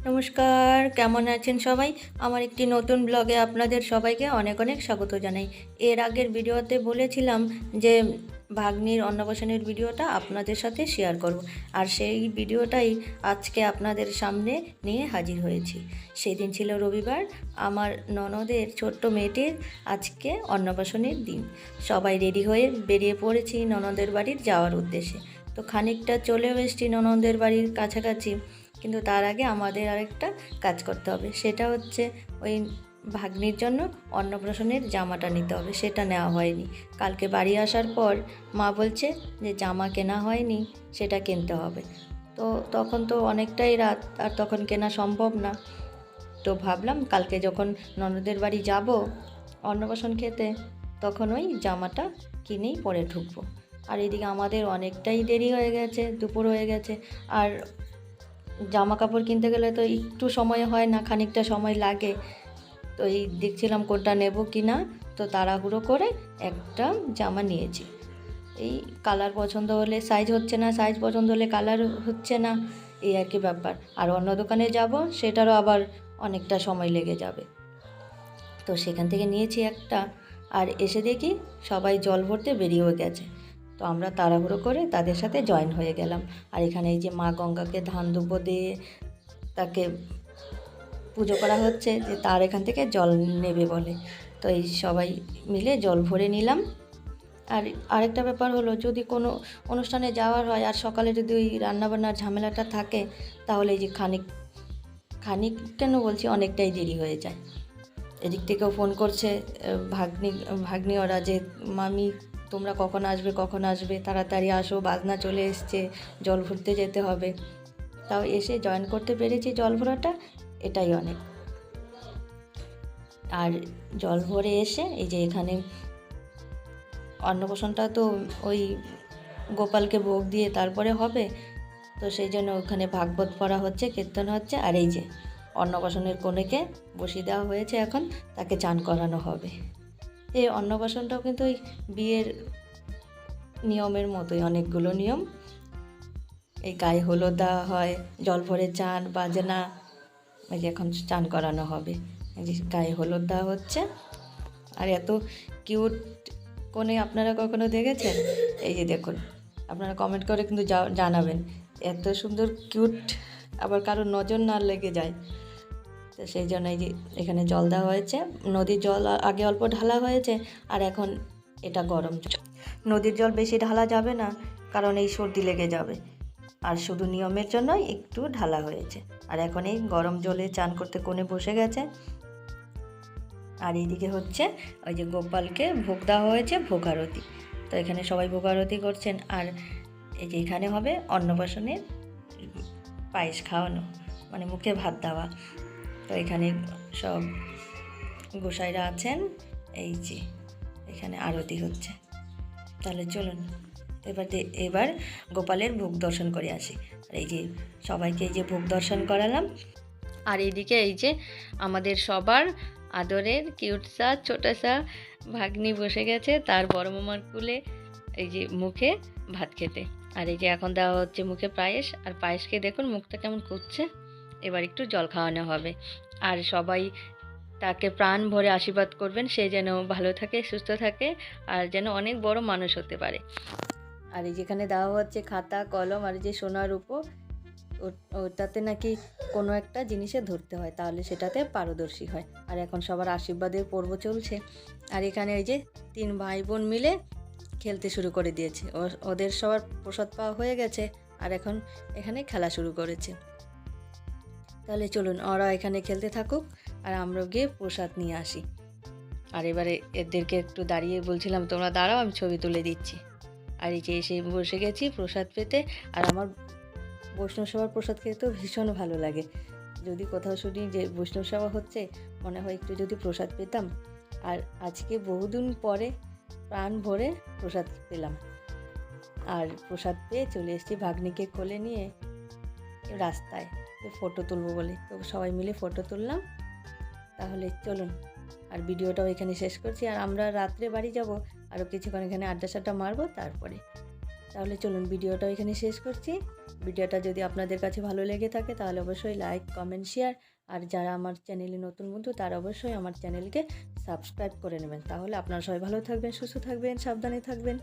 নমস্কার, কেমন আছেন সবাই? আমার একটি নতুন ব্লগে আপনাদের সবাইকে অনেক অনেক স্বাগত জানাই। এর আগের ভিডিওতে বলেছিলাম যে ভাগ্নির অন্নপ্রাশনের ভিডিওটা আপনাদের সাথে শেয়ার করব, আর সেই ভিডিওটাই আজকে আপনাদের সামনে নিয়ে হাজির হয়েছি। সেদিন ছিল রবিবার, আমার ননদের ছোট্ট মেয়েটির আজকে অন্নপ্রাশনের দিন। সবাই রেডি হয়ে বেরিয়ে পড়েছি ননদের বাড়ির যাওয়ার উদ্দেশ্যে। তো খানিকটা চলেও এসেছি ননদের বাড়ির কাছাকাছি, কিন্তু তার আগে আমাদের আরেকটা কাজ করতে হবে। সেটা হচ্ছে ওই ভাগ্নির জন্য অন্নপ্রাশনের জামাটা নিতে হবে, সেটা নেওয়া হয়নি। কালকে বাড়ি আসার পর মা বলছে যে জামা কেনা হয়নি, সেটা কিনতে হবে। তো তখন তো অনেকটাই রাত, আর তখন কেনা সম্ভব না। তো ভাবলাম কালকে যখন ননদের বাড়ি যাব অন্নপ্রাশন খেতে, তখন ওই জামাটা কিনেই পরে ঢুকবো। আর এদিকে আমাদের অনেকটাই দেরি হয়ে গেছে, দুপুর হয়ে গেছে। আর জামা কাপড় কিনতে গেলে তো একটু সময় হয় না, খানিকটা সময় লাগে। তো এই দেখছিলাম কোনটা নেব কি না, তো তাড়াহুড়ো করে একটা জামা নিয়েছি। এই কালার পছন্দ হলে সাইজ হচ্ছে না, সাইজ পছন্দ হলে কালার হচ্ছে না, এই আর কি ব্যাপার। আর অন্য দোকানে যাব, সেটারও আবার অনেকটা সময় লেগে যাবে। তো সেখান থেকে নিয়েছি একটা, আর এসে দেখি সবাই জল ভরতে বেরিয়েও গেছে। তো আমরা তাড়াহুড়ো করে তাদের সাথে জয়েন হয়ে গেলাম। আর এখানে এই যে মা গঙ্গাকে ধান দুব্বো দিয়ে তাকে পুজো করা হচ্ছে, যে তার এখান থেকে জল নেবে বলে। তো এই সবাই মিলে জল ভরে নিলাম। আর আরেকটা ব্যাপার হলো, যদি কোনো অনুষ্ঠানে যাওয়ার হয় আর সকালে যদি ওই রান্নাবান্নার ঝামেলাটা থাকে, তাহলে এই যে খানিক খানিক কেন বলছি, অনেকটাই দেরি হয়ে যায়। এদিক থেকেও ফোন করছে ভাগ্নি ওরা, যে মামি তোমরা কখন আসবে, তাড়াতাড়ি আসো, বাজনা চলে এসছে, জল ভরতে যেতে হবে। তাও এসে জয়েন করতে পেরেছি জল ভরাটা, এটাই অনেক। আর জল ভরে এসে এই যে এখানে অন্নপ্রাশনটা তো ওই গোপালকে ভোগ দিয়ে তারপরে হবে, তো সেই জন্য ওখানে ভাগবত পড়া হচ্ছে, কীর্তন হচ্ছে। আর এই যে অন্নপ্রাশনের কনেকে বসিয়ে দেওয়া হয়েছে, এখন তাকে চান করানো হবে। এই অন্নপ্রাশনটাও কিন্তু ওই বিয়ের নিয়মের মতোই, অনেকগুলো নিয়ম। এই গায়ে হলুদ দেওয়া হয়, জল ভরে চান বাজনা, এই যে এখন চান করানো হবে। এই যে গায়ে হলুদ দেওয়া হচ্ছে। আর এত কিউট কোণে আপনারা কখনো দেখেছেন? এই যে দেখুন, আপনারা কমেন্ট করে কিন্তু জানাবেন, এত সুন্দর কিউট, আবার কারোর নজর না লেগে যায়। তো সেই জন্য এই যে এখানে জল দেওয়া হয়েছে, নদীর জল আগে অল্প ঢালা হয়েছে, আর এখন এটা গরম জল। নদীর জল বেশি ঢালা যাবে না, কারণ এই সর্দি লেগে যাবে। আর শুধু নিয়মের জন্যই একটু ঢালা হয়েছে। আর এখন এই গরম জলে চান করতে কোণে বসে গেছে। আর এইদিকে হচ্ছে ওই যে গোপালকে ভোগ দেওয়া হয়েছে, ভোগ আরতি। তো এখানে সবাই ভোগ আরতি করছেন। আর এই যে এখানে হবে অন্নপ্রাশনের পায়েস খাওয়ানো, মানে মুখে ভাত দেওয়া। তো এখানে সব গোসাইরা আছেন, এই যে এখানে আরতি হচ্ছে। তাহলে চলুন এবার গোপালের ভোগ দর্শন করে আসি। আর এই যে সবাইকে এই যে ভোগ দর্শন করালাম। আর এইদিকে এই যে আমাদের সবার আদরের কিউটসা ছোটাসা ভাগ্নি বসে গেছে তার বড় মামার কুলে, এই যে মুখে ভাত খেতে। আর এই যে এখন দেওয়া হচ্ছে মুখে পায়েস, আর পায়েসকে দেখুন মুখটা কেমন করছে। এবার একটু জল খাওয়ানো হবে। আর সবাই তাকে প্রাণ ভরে আশীর্বাদ করবেন, সে যেন ভালো থাকে, সুস্থ থাকে, আর যেন অনেক বড় মানুষ হতে পারে। আর এই যেখানে দেওয়া হচ্ছে খাতা কলম, আর যে সোনার উপর, ওটাতে নাকি কোনো একটা জিনিসে ধরতে হয়, তাহলে সেটাতে পারদর্শী হয়। আর এখন সবার আশীর্বাদের পর্ব চলছে। আর এখানে ওই যে 3 ভাই বোন মিলে খেলতে শুরু করে দিয়েছে। ওদের সবার প্রসাদ পাওয়া হয়ে গেছে, আর এখন এখানে খেলা শুরু করেছে। তাহলে চলুন ওরা এখানে খেলতে থাকুক, আর আমরা গিয়ে প্রসাদ নিয়ে আসি। আর এবারে এদেরকে একটু দাঁড়িয়ে বলছিলাম, তোমরা দাঁড়াও, আমি ছবি তুলে দিচ্ছি। আর এই যে এসে বসে গেছি প্রসাদ পেতে। আর আমার বৈষ্ণব সেবার প্রসাদ খেতে তো ভীষণ ভালো লাগে। যদি কোথাও শুনি যে বৈষ্ণব সেবা হচ্ছে, মনে হয় একটু যদি প্রসাদ পেতাম। আর আজকে বহুদিন পরে প্রাণ ভরে প্রসাদ পেলাম। আর প্রসাদ পেয়ে চলে এসেছি ভাগ্নিকে কোলে নিয়ে রাস্তায়, ফটো তুলবো বলে। তো সবাই মিলে ফটো তুললাম। তাহলে চলুন, আর ভিডিওটাও এখানে শেষ করছি। আর আমরা রাত্রে বাড়ি যাব, আরও কিছুক্ষণ এখানে আড্ডা সাড্ডা মারবো তারপরে। তাহলে চলুন ভিডিওটাও এখানে শেষ করছি। ভিডিওটা যদি আপনাদের কাছে ভালো লেগে থাকে তাহলে অবশ্যই লাইক, কমেন্ট, শেয়ার, আর যারা আমার চ্যানেলে নতুন বন্ধু তারা অবশ্যই আমার চ্যানেলকে সাবস্ক্রাইব করে নেবেন। তাহলে আপনারা সবাই ভালো থাকবেন, সুস্থ থাকবেন, সাবধানে থাকবেন।